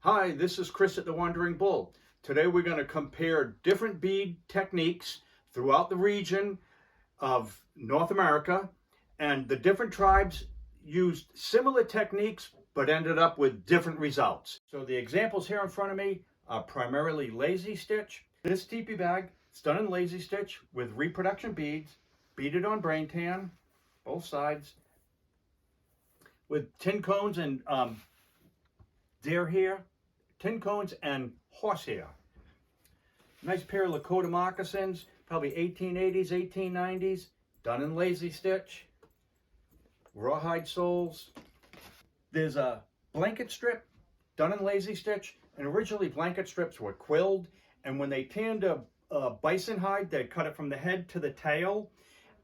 Hi, this is Chris at the Wandering Bull. Today we're going to compare different bead techniques throughout the region of North America, and the different tribes used similar techniques but ended up with different results. So the examples here in front of me are primarily lazy stitch. This teepee bag is done in lazy stitch with reproduction beads, beaded on brain tan, both sides, with tin cones and deer hair, tin cones and horsehair. Nice pair of Lakota moccasins, probably 1880s, 1890s, done in lazy stitch. Rawhide soles. There's a blanket strip done in lazy stitch, and originally blanket strips were quilled, and when they tanned a bison hide, they cut it from the head to the tail,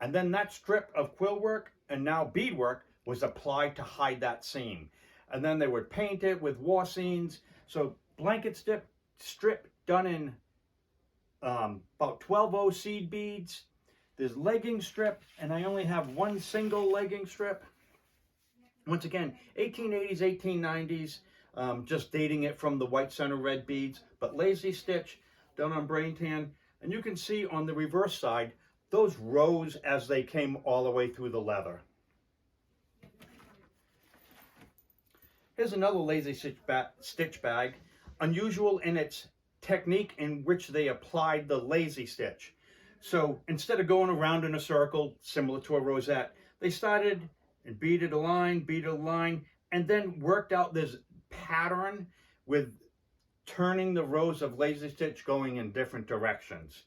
and then that strip of quill work and now beadwork was applied to hide that seam. And then they would paint it with war scenes. So blanket strip done in about 12-0 seed beads. There's legging strip, and I only have one single legging strip. Once again, 1880s, 1890s, just dating it from the white center red beads, but lazy stitch done on brain tan. And you can see on the reverse side, those rose as they came all the way through the leather. Here's another lazy stitch bag, unusual in its technique in which they applied the lazy stitch. So instead of going around in a circle, similar to a rosette, they started and beaded a line, and then worked out this pattern with turning the rows of lazy stitch going in different directions.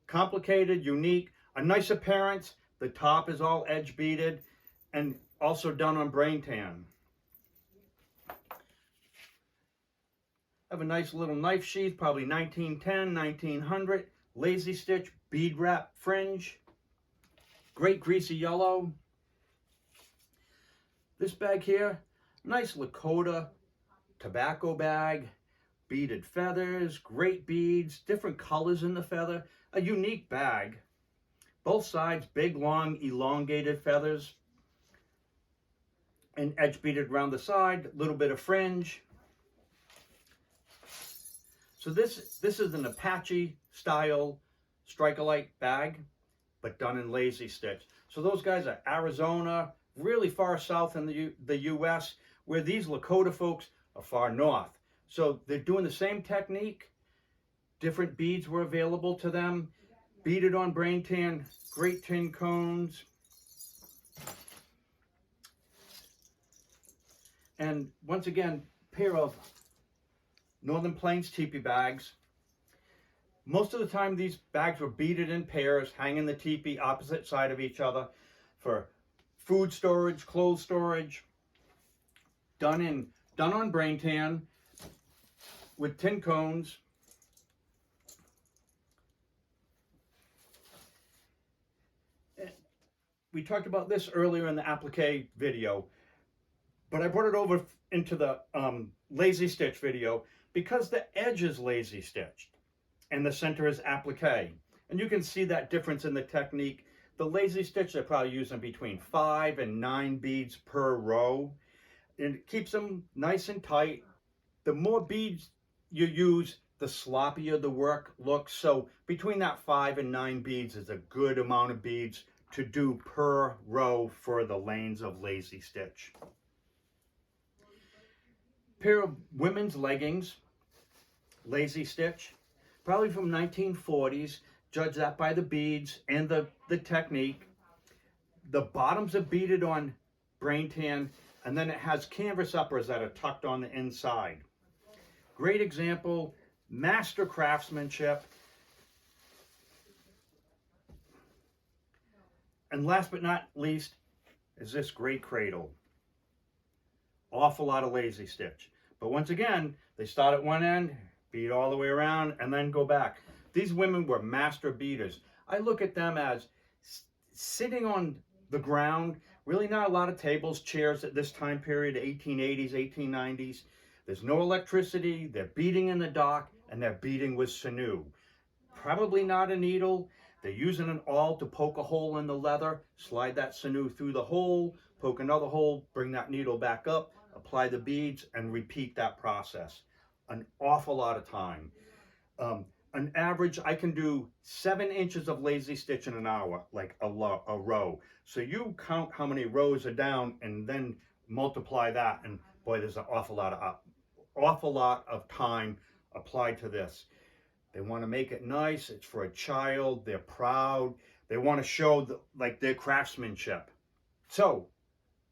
Complicated, unique, a nice appearance. The top is all edge beaded and also done on brain tan. Have a nice little knife sheath, probably 1910, 1900, lazy stitch, bead wrap fringe, great greasy yellow. This bag here, nice Lakota tobacco bag, beaded feathers, great beads, different colors in the feather, a unique bag. Both sides, big, long, elongated feathers, and edge beaded around the side, a little bit of fringe. So this is an Apache style Striker-Lite bag, but done in lazy stitch. So those guys are Arizona, really far south in the US, where these Lakota folks are far north. So they're doing the same technique. Different beads were available to them. Beaded on brain tan, great tin cones. And once again, pair of Northern Plains teepee bags. Most of the time these bags were beaded in pairs, hanging the teepee opposite side of each other for food storage, clothes storage. Done on brain tan with tin cones. We talked about this earlier in the applique video, but I brought it over into the lazy stitch video because the edge is lazy stitched and the center is applique. And you can see that difference in the technique. The lazy stitch, they're probably using between 5 and 9 beads per row. And it keeps them nice and tight. The more beads you use, the sloppier the work looks. So between that 5 and 9 beads is a good amount of beads to do per row for the lanes of lazy stitch. Pair of women's leggings, lazy stitch, probably from 1940s. Judge that by the beads and the technique. The bottoms are beaded on brain tan, and then it has canvas uppers that are tucked on the inside. Great example, master craftsmanship. And last but not least is this great cradle. Awful lot of lazy stitch. But once again, they start at one end, bead all the way around, and then go back. These women were master beaders. I look at them as sitting on the ground, really not a lot of tables, chairs at this time period, 1880s, 1890s. There's no electricity, they're beading in the dock, and they're beading with sinew. Probably not a needle. They're using an awl to poke a hole in the leather, slide that sinew through the hole, poke another hole, bring that needle back up, apply the beads, and repeat that process. an awful lot of time. An average, I can do 7 inches of lazy stitch in an hour, like a row. So you count how many rows are down and then multiply that, and boy, there's an awful lot of time applied to this. They want to make it nice. It's for a child. They're proud. They want to show like their craftsmanship. So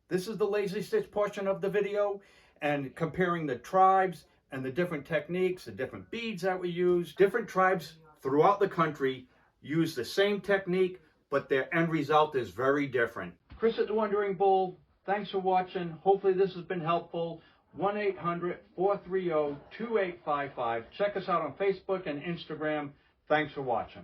this is the lazy stitch portion of the video, and comparing the tribes and the different techniques, the different beads that we use. Different tribes throughout the country use the same technique, but their end result is very different. Chris at the Wandering Bull, thanks for watching. Hopefully this has been helpful. 1-800-430-2855. Check us out on Facebook and Instagram. Thanks for watching.